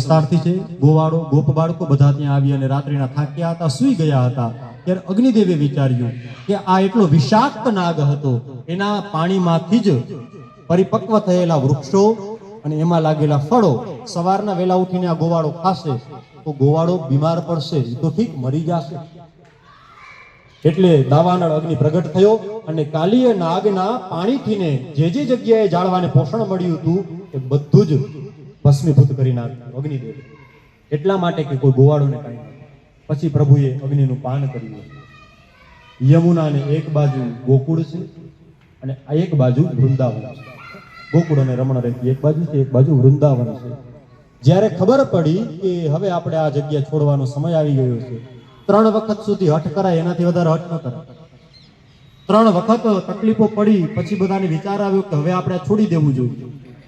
વિસ્તારથી છે. ગોવાળો ગોપ બાળકો બધા ત્યાં આવી અને રાત્રિના થાક્યા હતા, સૂઈ ગયા હતા. ત્યારે અગ્નિદેવે વિચાર્યું કે આ એટલો વિષાક્ત નાગ હતો, એના પાણીમાંથી જ પરિપક્વ થયેલા વૃક્ષો અને એમાં લાગેલા ફળો સવારના વેલા ઉઠીને આ ગોવાળો ખાશે તો ગોવાળો બીમાર પડશે, એ તો ઠીક મરી જશે. એટલે દાવાનળ અગ્નિ પ્રગટ થયો અને કાલીય નાગના પાણીથી ને જે જગ્યાએ જાળવાને પોષણ મળ્યું હતું એ બધું જ ભસ્મીભૂત કરી નાખ્યું અગ્નિદેવ. એટલા માટે કે કોઈ ગોવાળોને કાંઈ નહીં. પછી પ્રભુએ અગ્નિનું પાન કર્યું. યમુનાને એક બાજુ ગોકુળ છે અને આ એક બાજુ વૃંદાવન છે. ગોકુળ અને રમણ રેતી એક બાજુ છે, એક બાજુ વૃંદાવન છે. જ્યારે ખબર પડી કે હવે આપણે આ જગ્યા છોડવાનો સમય આવી ગયો છે, 3 વખત સુધી હઠ કરાય, એનાથી વધારે હઠ ન કરાય. 3 વખત તકલીફો પડી પછી બધાને વિચાર આવ્યો કે હવે આપણે છોડી દેવું જોઈએ.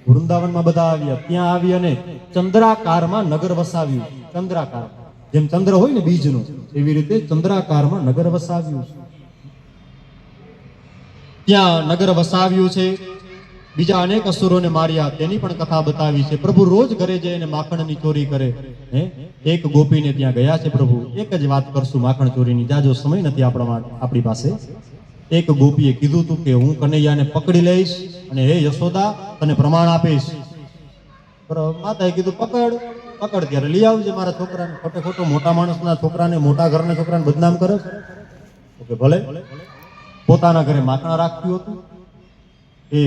વૃંદાવનમાં બધા આવ્યા, ત્યાં આવી અને ચંદ્રાકારમાં નગર વસાવ્યું. ચંદ્રાકાર જેમ ચંદ્ર હોય ને બીજનો, એવી રીતે ચંદ્રાકારમાં નગર વસાવ્યું. ત્યાં નગર વસાવ્યું છે. બીજા અનેક અસુરોને માર્યા, તેની પણ કથા બતાવી છે. પ્રભુ રોજ ઘરે જઈને માખણની ચોરી કરે. એક ગોપીને ત્યાં ગયા છે પ્રભુ. એક જ વાત કરશું માખણ ચોરીની, જાજો સમય નથી આપણી પાસે. એક ગોપીએ કીધું હતું કે હું કનૈયાને પકડી લઈશ અને હે યશોદા તને પ્રમાણ આપીશ. માતાએ કીધું પકડ ત્યારે લઈ આવજે મારા છોકરાને. ખોટે ખોટો મોટા માણસના છોકરાને, મોટા ઘરના છોકરાને બદનામ કરે છે. ભલે પોતાના ઘરે માખણ રાખ્યું હતું. એ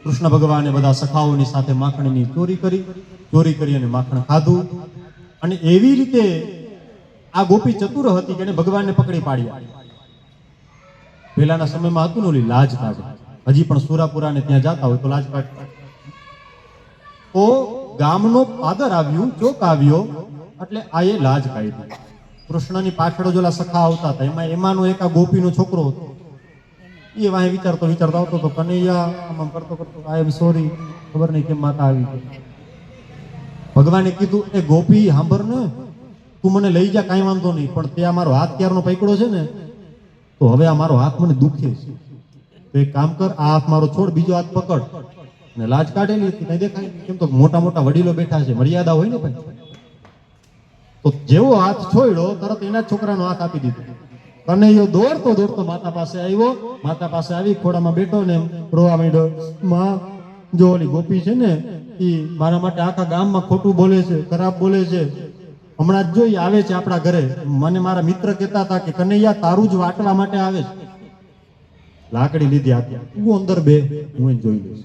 કૃષ્ણ ભગવાને બધા સખાઓની સાથે માખણની ચોરી કરી અને માખણ ખાધું. અને એવી રીતે આ ગોપી ચતુર હતી કે એને ભગવાનને પકડી પાડ્યા. પહેલાના સમયમાં હતું ને ઓલી લાજ કાઢે, હજી પણ સુરાપુરાને ત્યાં જતા હોય તો લાજ કાઢતા. તો ગામનો પાદર આવ્યું, ચોક આવ્યો એટલે આ એ લાજ કાઢી. કૃષ્ણની પાછળ જોલા સખા આવતા હતા, એમાંનો એક આ ગોપીનો છોકરો હતો. એ વાંહે વિચારતો આવતો તો કનૈયા આમ કરતો આઈ એમ સોરી, ખબર નહીં કેમ માતા આવી. ભગવાને કીધું એ ગોપી સાંભળ ને, તું મને લઈ જા કાંઈ વાંધો નહીં, પણ તે આ મારો હાથ ક્યારનો પકડ્યો છે ને તો હવે આ મારો હાથ મને દુખે છે. તો એક કામ કર, આ હાથ મારો છોડ, બીજો હાથ પકડ. અને લાજ કાઢેલી હતી, કઈ દેખાય કેમ તો મોટા મોટા વડીલો બેઠા છે, મર્યાદા હોય ને ભાઈ. તો જેવો હાથ છોડ્યો તરત એના છોકરાનો હાથ આપી દીધો. કનૈયો દોડતો માતા પાસે આવ્યો. માતા પાસે આવી ખોડામાં બેઠો ને રોવા માંડ્યો. માં જો ઓલી ગોપી છે ને એ મારા માટે આખા ગામમાં ખોટું બોલે છે, ખરાબ બોલે છે. હમણાં જ જોઈ આવે છે આપણા ઘરે. મને મારા મિત્ર કહેતા હતા કે કનૈયા તારું જ વાટવા માટે આવે છે. લાકડી લીધી આપ્યા, તું અંદર બે, હું એને જોઈ લઈશ.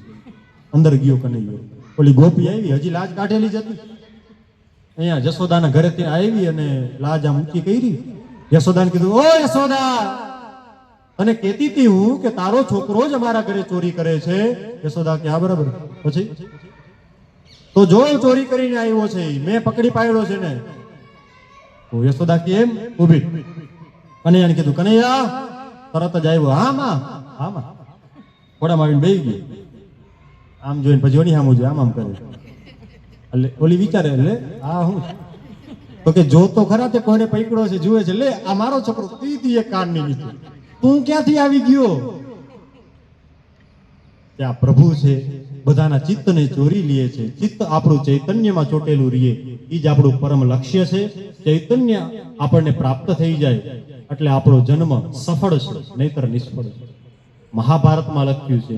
અંદર ગયો કનૈયો. ઓલી ગોપી આવી, હજી લાજ કાઢેલી જ હતી. અહીંયા જશોદાના ઘરેથી આવી અને લાજ આમ ઊંચી કરી. યશોદાને કીધું, ઓ યશોદા, તને કહેતી હતી હું કે તારો છોકરો જ અમારા ઘરે ચોરી કરે છે. યશોદા કે હા બરાબર. પછી તો જો ચોરી કરીને આવ્યો છે, મેં પકડી પાડ્યો છે ને. તો યશોદા કે એમ ઊભી. કનૈયાને કીધું, કનૈયા તરત જ આવ્યો. હા માં ઘોડામાં આવીને બેસી ગઈ. આમ જોઈને પછી ઓની આમ જોઈ, આમ કરે. એટલે ઓલી વિચારે, એટલે આ હું તો કે જો તો ખરા તે કોને પકડ્યો છે, જુએ છે. લે આ મારો છોકરો, તીધી એક કાન ની નીચે તું ક્યાંથી આવી ગયો? ત્યાં પ્રભુ છે, બધાના ચિત્તને ચોરી લે છે. ચિત્ત આપણું ચૈતન્યમાં ચોટેલું રહીએ, એ જ આપણું પરમ લક્ષ્ય છે. ચૈતન્ય આપણને પ્રાપ્ત થઈ જાય એટલે આપણો જન્મ સફળ છે, નહીતર નિષ્ફળ છે. મહાભારતમાં લખ્યું છે